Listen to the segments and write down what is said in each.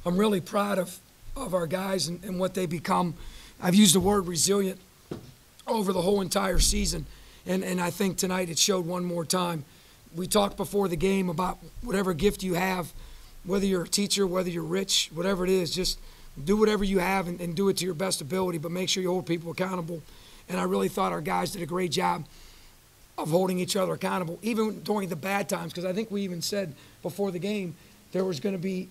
I'm really proud of our guys and what they become. I've used the word resilient over the whole entire season, and I think tonight it showed one more time. We talked before the game about whatever gift you have, whether you're a teacher, whether you're rich, whatever it is, just do whatever you have and do it to your best ability, but make sure you hold people accountable. And I really thought our guys did a great job of holding each other accountable, even during the bad times, because I think we even said before the game there was going to be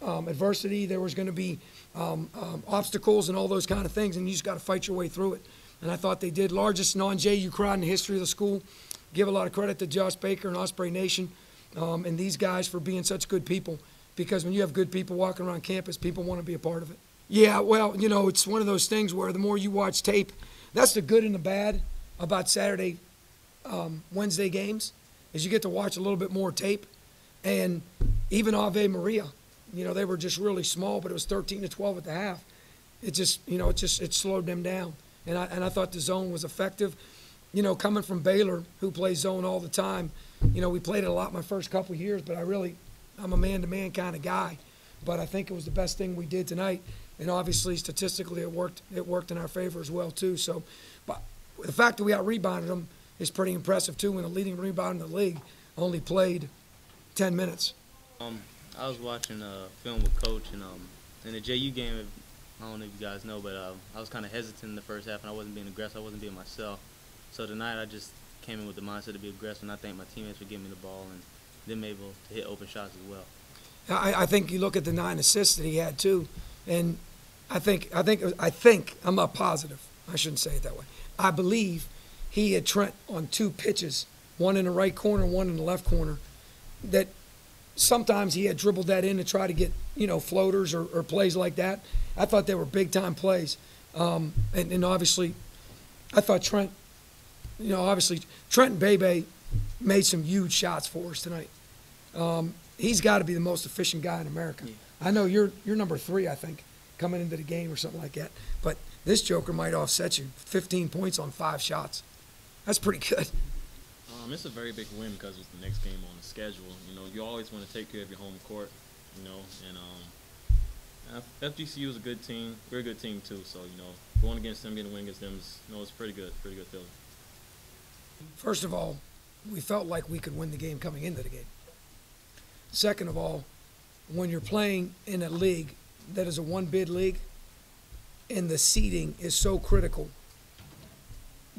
adversity, there was going to be obstacles and all those kind of things, and you just got to fight your way through it. And I thought they did. Largest non-JU crowd in the history of the school. Give a lot of credit to Josh Baker and Osprey Nation and these guys for being such good people, because when you have good people walking around campus, people want to be a part of it. Yeah, well, you know, it's one of those things where the more you watch tape, that's the good and the bad about Saturday, Wednesday games, is you get to watch a little bit more tape. And even Ave Maria, you know, they were just really small, but it was 13-12 at the half. It just, you know, it slowed them down. And I thought the zone was effective. You know, coming from Baylor, who plays zone all the time, you know, we played it a lot my first couple of years, but I'm a man-to-man kind of guy. But I think it was the best thing we did tonight. And obviously, statistically, it worked in our favor as well, too. So, but the fact that we out-rebounded them is pretty impressive, too, when the leading rebounder in the league only played 10 minutes. I was watching a film with Coach, and in the JU game, I don't know if you guys know, but I was kind of hesitant in the first half, and I wasn't being aggressive. I wasn't being myself. So tonight, I just came in with the mindset to be aggressive, and I thank my teammates for giving me the ball and them able to hit open shots as well. I think you look at the 9 assists that he had, too, and I think I'm not positive. I shouldn't say it that way. I believe he had Trent on 2 pitches, one in the right corner, one in the left corner, that sometimes he had dribbled that in to try to get, you know, floaters or plays like that. I thought they were big-time plays. And obviously, I thought Trent, you know, obviously Trent and BaeBae made some huge shots for us tonight. He's got to be the most efficient guy in America. Yeah. I know you're number 3, I think, coming into the game or something like that. But this joker might offset you. 15 points on 5 shots. That's pretty good. It's a very big win because it's the next game on the schedule. You know, you always want to take care of your home court, you know, and FGCU is a good team. We're a good team, too. So, you know, going against them, getting a win against them is, you know, it's pretty good feeling. First of all, we felt like we could win the game coming into the game. Second of all, when you're playing in a league that is a one-bid league and the seeding is so critical,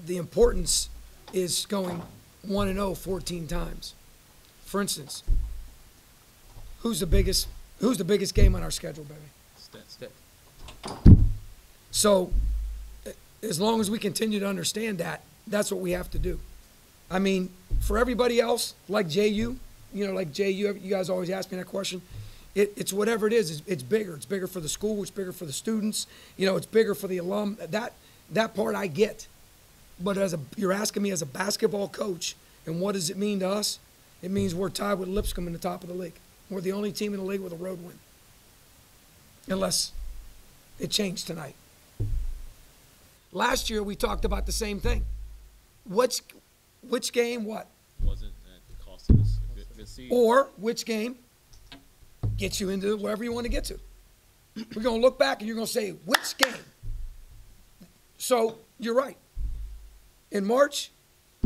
the importance is going 1-0 14 times. For instance, who's the biggest game on our schedule, baby? Stat. So as long as we continue to understand that, that's what we have to do. I mean, for everybody else, like JU, you know, like JU, you guys always ask me that question. It's whatever it is. It's bigger. It's bigger for the school. It's bigger for the students. You know, it's bigger for the alum. That part I get. But you're asking me as a basketball coach, and what does it mean to us? It means we're tied with Lipscomb in the top of the league. We're the only team in the league with a road win. Unless it changed tonight. Last year we talked about the same thing. Which game what? Wasn't that cost us a good seed? Or which game gets you into wherever you want to get to? We're going to look back and you're going to say, which game? So you're right. In March,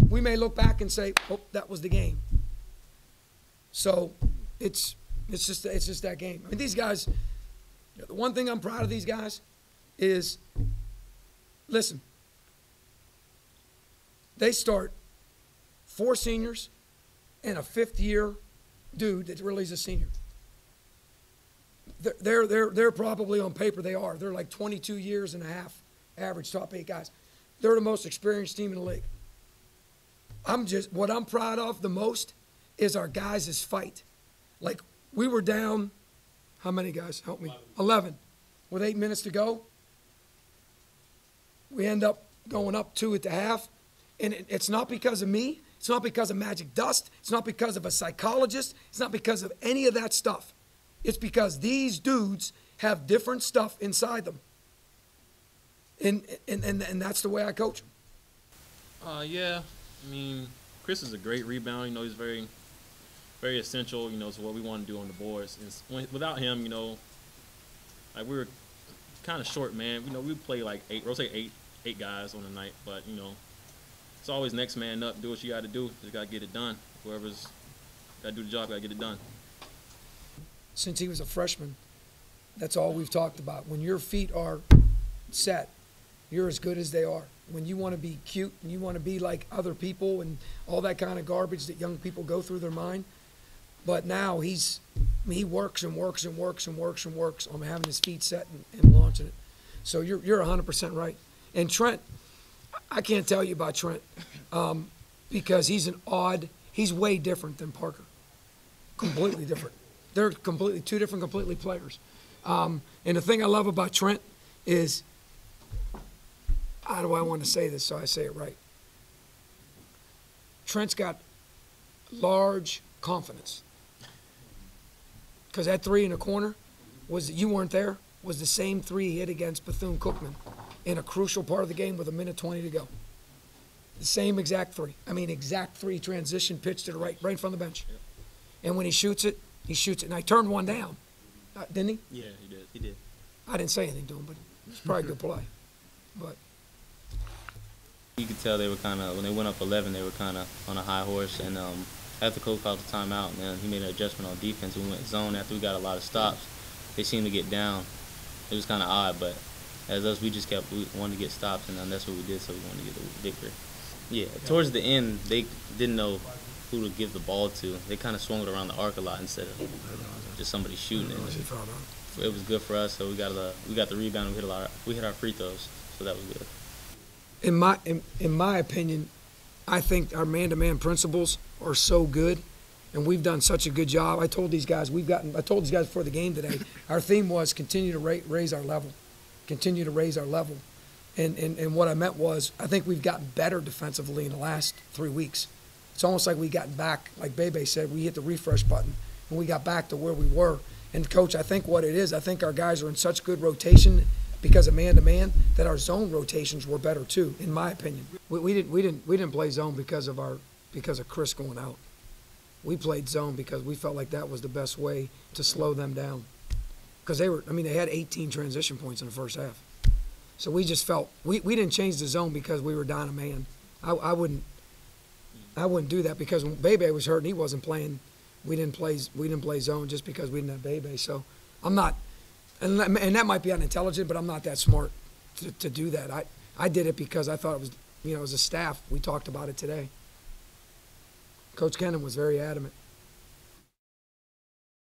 we may look back and say, oh, that was the game. So it's just that game. I mean, these guys, the one thing I'm proud of these guys is, listen, they start 4 seniors and a 5th-year dude that really is a senior. They're probably on paper they are. They're like 22 years and a half average top 8 guys. They're the most experienced team in the league. What I'm proud of the most is our guys' fight. Like, we were down, how many guys? Help me. 11. With 8 minutes to go. We end up going up 2 at the half. And it's not because of me. It's not because of magic dust. It's not because of a psychologist. It's not because of any of that stuff. It's because these dudes have different stuff inside them. And that's the way I coach them. Yeah. I mean, Chris is a great rebounder. You know, he's very, very essential, you know, to what we want to do on the boards. And without him, you know, like we were kind of short, man. You know, we play like rotate eight guys on the night, but you know, it's always next man up. Do what you got to do. Just got to get it done. Whoever's got to do the job, got to get it done. Since he was a freshman, that's all we've talked about. When your feet are set, you're as good as they are. When you want to be cute and you want to be like other people and all that kind of garbage that young people go through their mind. But now he works and works and works and works and works on having his feet set and launching it. So you're 100% right. And Trent, I can't tell you about Trent because he's way different than Parker. Completely different. They're two different players. And the thing I love about Trent is, how do I want to say this so I say it right? Trent's got large confidence. Because that three in the corner, you weren't there, was the same three he hit against Bethune-Cookman in a crucial part of the game with 1:20 to go. The same exact three. I mean, exact three transition pitch to the right in front of the bench. Yep. And when he shoots it. And I turned one down. Didn't he? Yeah, he did. He did. I didn't say anything to him, but it's probably a good play. But You could tell they were kind of, when they went up 11, they were kind of on a high horse. And after coach called the timeout, man, he made an adjustment on defense. We went zone after we got a lot of stops. They seemed to get down. It was kind of odd, but as us, we wanted to get stops, and that's what we did, so we wanted to get the victory. Yeah, towards the end, they didn't know who to give the ball to. They kind of swung it around the arc a lot instead of just somebody shooting it. It was good for us, so we got the rebound. We hit our free throws, so that was good. In my opinion, I think our man-to-man principles are so good, and we've done such a good job. I told these guys before the game today, our theme was continue to raise our level, continue to raise our level. And what I meant was I think we've gotten better defensively in the last 3 weeks. It's almost like we gotten back, like BaeBae said, we hit the refresh button, and we got back to where we were. And, Coach, I think what it is, I think our guys are in such good rotation because of man-to-man that our zone rotations were better too, in my opinion. We didn't play zone because of Chris going out. We played zone because we felt like that was the best way to slow them down. Because they had 18 transition points in the first half. So we just felt we didn't change the zone because we were down a man. I wouldn't do that because when BaeBae was hurt and he wasn't playing, we didn't play zone just because we didn't have BaeBae. So I'm not, and that might be unintelligent, but I'm not that smart to do that. I did it because I thought it was, as a staff, we talked about it today. Coach Kennan was very adamant.